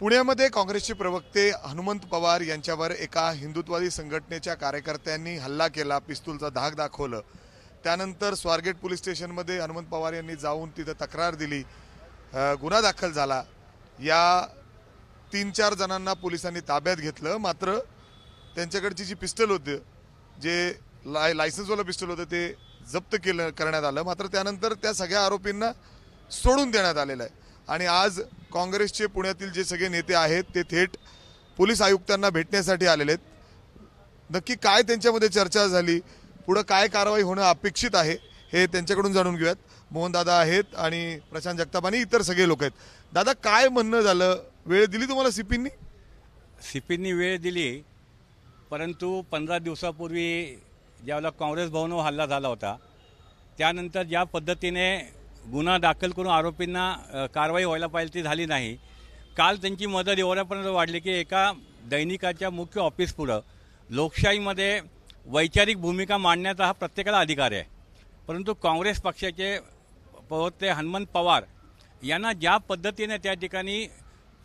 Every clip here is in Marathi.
पुण्यामध्ये काँग्रेसचे प्रवक्ते हनुमंत पवार यांच्यावर एका हिंदुत्ववादी संघटनेच्या कार्यकर्त्यांनी हल्ला केला, पिस्तूलचा धाक दाखवलं। त्यानंतर स्वारगेट पोलीस स्टेशनमध्ये हनुमंत पवार यांनी जाऊन तिथे तक्रार दिली, गुन्हा दाखल झाला। या 3-4 जणांना पोलिसांनी ताब्यात घेतलं, मात्र त्यांच्याकडची जी पिस्टल होती, जे लायसन्सवालं पिस्टल होतं, ते जप्त करण्यात आलं। मात्र त्यानंतर त्या सगळ्या आरोपींना सोडून देण्यात आलेलं आहे। आणि आज काँग्रेसचे पुण्यातील जे सगळे नेते आहेत ते थेट पोलीस आयुक्तांना भेटण्यासाठी आलेले आहेत। नक्की काय त्यांच्यामध्ये चर्चा झाली, पुढे काय कारवाई होणं अपेक्षित आहे, हे त्यांच्याकडून जाणून घेऊयात। मोहन दादा आहेत आणि प्रशांत जगताप आणि इतर सगळे लोक आहेत। दादा, काय म्हणणं झालं? वेळ दिली तुम्हाला सीपींनी? सीपींनी वेळ दिली, परंतु 15 दिवसापूर्वी ज्यावेळेला काँग्रेस भवनावर हल्ला झाला होता, त्यानंतर ज्या पद्धतीने गुन्हा दाखल करून आरोपींना कारवाई व्हायला पाहिजे ती झाली नाही। काल त्यांची मदत एवढ्यापर्यंत वाढली की एका दैनिकाच्या मुख्य ऑफिस पुढं लोकशाहीमध्ये वैचारिक भूमिका मांडण्याचा हा प्रत्येकाला अधिकार आहे, परंतु काँग्रेस पक्षाचे प्रवक्ते हनुमंत पवार यांना ज्या पद्धतीने त्या ठिकाणी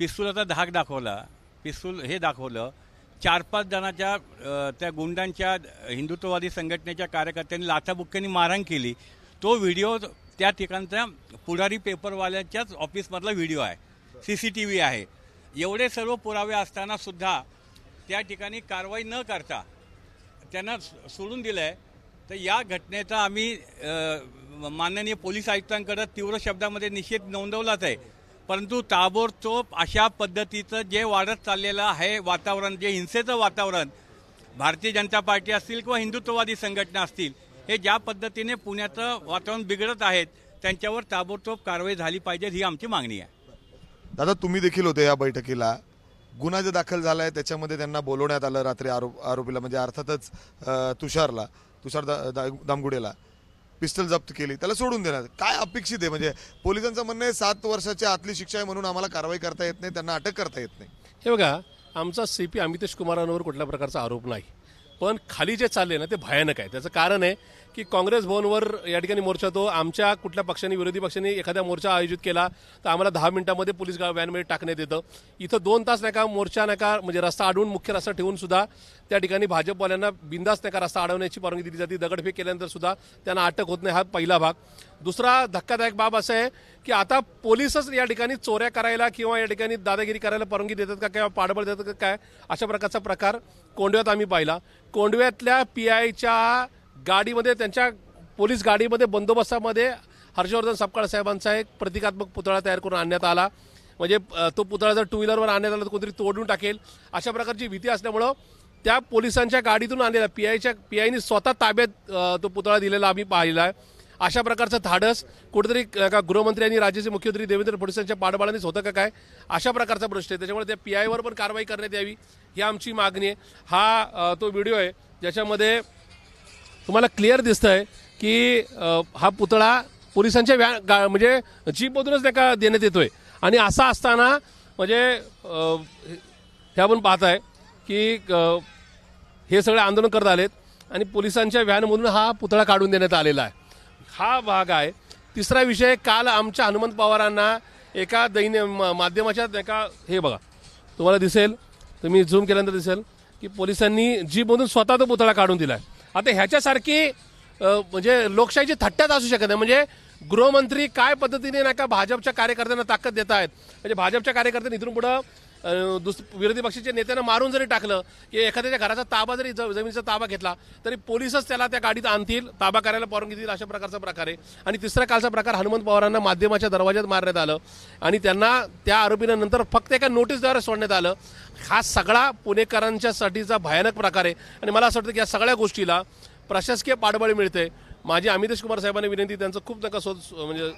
पिस्तुलाचा धाक दाखवला, पिस्तूल हे दाखवलं, 4-5 जणांच्या त्या गुंडांच्या हिंदुत्ववादी संघटनेच्या कार्यकर्त्यांनी लाथाबुक्क्यांनी मारहाण केली। तो व्हिडिओ त्या ठिकाणच्या पुढारी पेपरवाल्याच्याच ऑफिसमधला व्हिडिओ आहे, CCTV आहे। एवढे सर्व पुरावे असताना सुद्धा त्या ठिकाणी कारवाई न करता त्यांना सोडून दिलं आहे। तर या घटनेचा आम्ही माननीय पोलीस आयुक्तांकडे तीव्र शब्दामध्ये निषेध नोंदवलाच आहे, परंतु ताबडतोब अशा पद्धतीचं जे वाढत चाललेलं आहे वातावरण, जे हिंसेचं वातावरण, भारतीय जनता पार्टी असतील किंवा हिंदुत्ववादी संघटना असतील, हे ज्या पद्धतीने पुण्याचं वातावरण बिघडत आहेत, त्यांच्यावर ताबडतोब कारवाई झाली पाहिजे, ही आमची मागणी आहे। दादा, तुम्ही देखील होते या बैठकीला। गुन्हा जो दाखल झाला आहे त्याच्यामध्ये त्यांना बोलवण्यात आलं रात्री, आरोपीला म्हणजे अर्थातच तुषार दामगुडेला पिस्टल जप्त केली, त्याला सोडून देण्यात। काय अपेक्षित आहे? म्हणजे पोलिसांचं म्हणणं आहे 7 वर्षाच्या आतली शिक्षा आहे म्हणून आम्हाला कारवाई करता येत नाही, त्यांना अटक करता येत नाही। हे बघा, आमचा CP अमितेश कुमारांवर कुठल्या प्रकारचा आरोप नाही, पण खाली जे चालले ना ते भयानक आहे। त्याचं कारण आहे की काँग्रेस भवनवर या ठिकाणी मोर्चा, तो आमच्या कुठल्या पक्षाने, विरोधी पक्षांनी एखाद्या मोर्चा आयोजित केला तर आम्हाला 10 मिनिटांमध्ये पोलीस व्हॅनमध्ये टाकण्यात येतं। इथं 2 तास नाही का मोर्चा नाही का, म्हणजे रस्ता अडवून, मुख्य रस्ता ठेवून सुद्धा त्या ठिकाणी भाजपवाल्यांना बिंदास नाही का रस्ता अडवण्याची परवानगी दिली जाते। दगडफेक केल्यानंतर सुद्धा त्यांना अटक होत नाही, हा पहिला भाग। दुसरा धक्कादायक बाब असं आहे की आता पोलीसच या ठिकाणी चोऱ्या करायला किंवा या ठिकाणी दादागिरी करायला परवानगी देतात का, किंवा पाठबळ देतात का काय, अशा प्रकारचा प्रकार कोंडव्यात आम्ही पाहिला। कोंडव्यातल्या PIच्या गाडीमध्ये, त्यांच्या पोलीस गाडीमध्ये बंदोबस्तामध्ये हर्षवर्धन सपकाळ साहेबांचा एक प्रतिकात्मक पुतळा तयार करून आणण्यात आला। म्हणजे तो पुतळा जर 2 व्हीलरवर आणण्यात आला तर कोणतरी तोडून टाकेल, अशा प्रकारची भीती असल्यामुळं त्या पोलिसांच्या गाडीतून आणलेला PIनी स्वतः ताब्यात तो पुतळा दिलेला आम्ही पाहिला आहे। अशा प्रकारचं धाडस कुठेतरी गृहमंत्री आणि राज्याचे मुख्यमंत्री देवेंद्र फडणवीस यांच्या पाठबळानेच होतं का काय, अशा प्रकारचा प्रश्न आहे। त्याच्यामुळे त्या PIवर पण कारवाई करण्यात यावी, ही आमची मागणी आहे। हा तो व्हिडिओ आहे ज्याच्यामध्ये तुम्हाला क्लिअर दिसतंय की हा पुतळा पोलिसांच्या म्हणजे जीपमधूनच नाही का देण्यात येतोय। आणि असा असताना म्हणजे हे आपण पाहताय की हे सगळे आंदोलन करत आलेत आणि पोलिसांच्या व्हॅनमधून हा पुतळा काढून देण्यात आलेला आहे, हा भाग आहे। तिसरा विषय, काल आमच्या हनुमंत पवारांना एका माध्यमाच्या एका, हे बघा तुम्हाला दिसेल, तुम्ही झूम केल्यानंतर दिसेल की पोलिसांनी जीपमधून स्वतः तो पुतळा काढून दिला आहे। आता ह्याच्यासारखी म्हणजे लोकशाहीची थट्ट्यात असू शकत नाही। म्हणजे गृहमंत्री काय पद्धतीने नाही का भाजपच्या कार्यकर्त्यांना ताकद देत आहेत, म्हणजे भाजपच्या कार्यकर्त्यांनी इथून पुढं विरोधी पक्षाच्या नेत्यांना मारून जरी टाकलं की एखाद्याच्या घराचा ताबा जरी, जमिनीचा ताबा घेतला तरी पोलीसच त्याला त्या गाडीत आणतील, ताबा करायला परवानगी देतील, अशा प्रकारचा प्रकार आहे। आणि तिसरा कालचा प्रकार, हनुमंत पवारांना माध्यमाच्या दरवाज्यात मारण्यात आलं आणि त्यांना त्या आरोपींना नंतर फक्त एका नोटीसद्वारे सोडण्यात आलं। हा सगळा पुणेकरांच्यासाठीचा भयानक प्रकार आहे आणि मला असं वाटतं की या सगळ्या गोष्टीला प्रशासकीय पाठबळ मिळते। माझी अमितेश कुमार साहेबांनी विनंती, त्यांचं खूप नका म्हणजे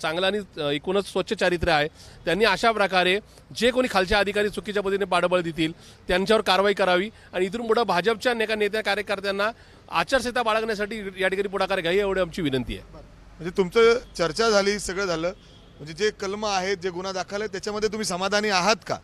चांगलं आणि एकूणच स्वच्छ चारित्र्य आहे, त्यांनी अशा प्रकारे जे कोणी खालच्या अधिकारी चुकीच्या पद्धतीने पाठबळ देतील त्यांच्यावर कारवाई करावी आणि इथून पुढे भाजपच्या नेत्या कार्यकर्त्यांना आचारसंहिता बाळगण्यासाठी या ठिकाणी पुढाकार घ्यावी, एवढी आमची विनंती आहे। म्हणजे तुमचं चर्चा झाली, सगळं झालं, म्हणजे जे कलम आहेत, जे गुन्हा दाखल आहे त्याच्यामध्ये तुम्ही समाधानी आहात का?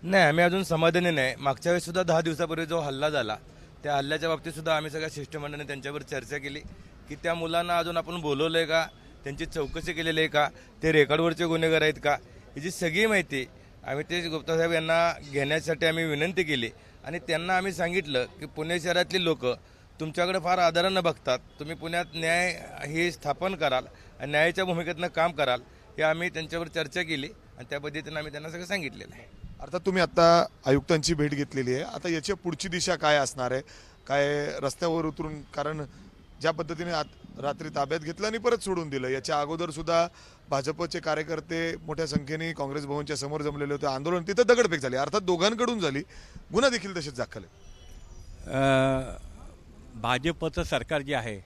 नाही, आम्ही अजून समाधानी नाही। मागच्या वेळेस सुद्धा 10 दिवसापूर्वी जो हल्ला झाला, त्या हल्ल्याच्या बाबतीत सुद्धा आम्ही सगळ्या शिष्टमंडळाने त्यांच्यावर चर्चा केली की त्या मुलांना अजून आपण बोलवलंय का, त्यांची चौकशी केलेली आहे का, ते रेकॉर्डवरचे गुन्हेगार आहेत का, याची सगळी माहिती अमितेश गुप्ता साहेब यांना घेण्यासाठी आम्ही विनंती केली आणि त्यांना आम्ही सांगितलं की पुणे शहरातली लोक तुमच्याकडे फार आदरानं बघतात, तुम्ही पुण्यात न्याय हे स्थापन कराल आणि न्यायाच्या भूमिकेतनं काम कराल, हे आम्ही त्यांच्यावर चर्चा केली आणि त्या पद्धतीनं आम्ही त्यांना सगळं सांगितलेलं आहे. अर्थात तुम्ही आता आयुक्तांची भेट घेतलेली आहे, आता याची पुढची दिशा काय असणार आहे? काय रस्त्यावर उतरून, कारण ज्या पद्धतीने रात्री ताब्यात घेतलं आणि परत सोडून दिलं, याच्या अगोदर सुद्धा भाजपचे कार्यकर्ते मोठ्या संख्येने काँग्रेस भवनच्या समोर जमलेले होते, आंदोलन, तिथं दगडफेक झाली, अर्थात दोघांकडून झाली, गुन्हा देखील तसेच दाखल आहे. भाजपचं सरकार जे आहे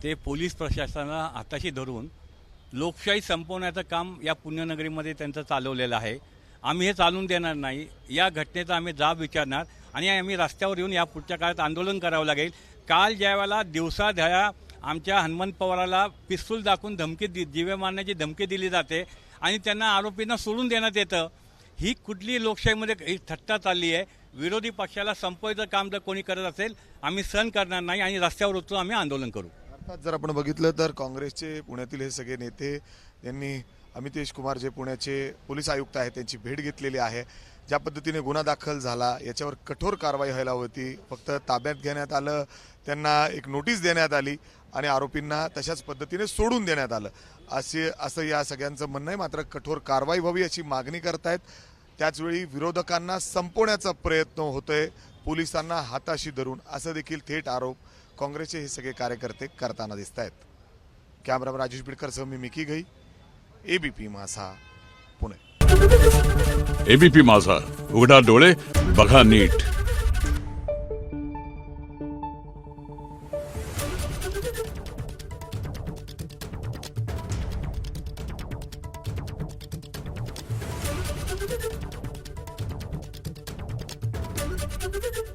ते पोलीस प्रशासनाला हाताशी धरून लोकशाही संपवण्याचं काम या पुण्यनगरीमध्ये त्यांचं चालवलेलं आहे. आम्ही हे चालून देणार नाही. या घटनेचा आम्ही जाब विचारणार आणि आम्ही रस्त्यावर येऊन या पुढच्या काळात आंदोलन करावं लागेल. काल ज्यावेळेला दिवसाढ्या आमच्या हनुमंत पवाराला पिस्तूल दाखवून जीवे मारण्याची धमकी दिली जाते आणि त्यांना आरोपींना सोडून देण्यात येतं, ही कुठली लोकशाहीमध्ये ही थट्टा चालली आहे. विरोधी पक्षाला संपवायचं काम जर कोणी करत असेल आम्ही सहन करणार नाही आणि रस्त्यावर उतरून आम्ही आंदोलन करू. अर्थात जर आपण बघितलं तर काँग्रेसचे पुण्यातील हे सगळे नेते यांनी अमितेश कुमार जे पुण्याचे पोलीस आयुक्त आहेत त्यांची भेट घेतलेली आहे. ज्या पद्धतीने गुन्हा दाखल झाला याच्यावर कठोर कारवाई व्हायला होती, फक्त ताब्यात घेण्यात आलं, त्यांना एक नोटीस देण्यात आली आणि आरोपींना तशाच पद्धतीने सोडून देण्यात आलं, असं या सगळ्यांचं म्हणणं आहे. मात्र कठोर कारवाई व्हावी अशी मागणी करतायत. त्याचवेळी विरोधकांना संपवण्याचा प्रयत्न होतोय पोलिसांना हाताशी धरून, असं देखील थेट आरोप काँग्रेसचे हे सगळे कार्यकर्ते करताना दिसत आहेत. कॅमेरामॅन राजेश बिडकरसह मी मिकी घई, एबीपी माझा, पुणे. एबीपी माझा, उघडा डोळे बघा नीट. Thank you.